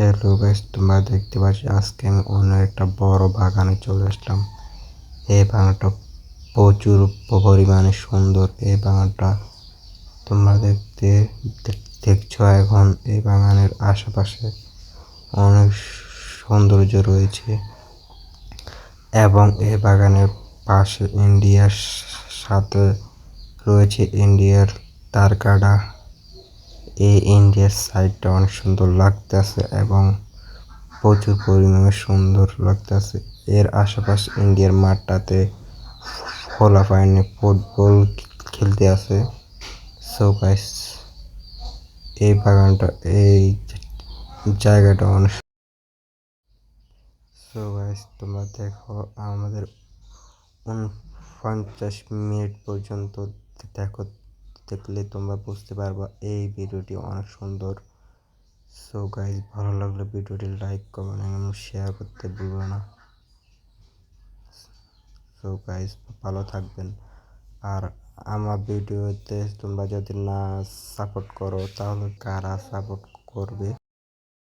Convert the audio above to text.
Hello guys, তোমরা দেখতে পাচ্ছ আজকে আমি অন্য একটা বড় বাগানে চলে আসলাম। এই বাগানটা প্রচুর পরিমাণে সুন্দর। এই বাগানটা তোমরা দেখছো এখন। এই বাগানের আশেপাশে অনেক সৌন্দর্য রয়েছে এবং এই বাগানের পাশে ইন্ডিয়ার সাথে রয়েছে ইন্ডিয়ার তারকাটা। এই ইন্ডিয়ার সাইডটা অনেক সুন্দর লাগতেছে এবং প্রচুর পরিমাণে সুন্দর লাগতেছে। এর আশেপাশে ইন্ডিয়ার মাঠটাতে ফলাফাইনে ফুটবল খেলতে আছে। সো গাইস, এই বাগানটা এই জায়গাটা অনেক। সো গাইস, তোমরা দেখো আমাদের 49 মিনিট পর্যন্ত দেখো। দেখলে তোমরা বুঝতে পারবা এই ভিডিওটি অনেক সুন্দর। সো গাইস, ভালো লাগলে ভিডিওটি লাইক কমেন্ট এবং শেয়ার করতে ভুলবে না। সো গাইস, ভালো থাকবেন। আর আমার ভিডিওতে তোমরা যদি না সাপোর্ট করো তাহলে কারা সাপোর্ট করবে?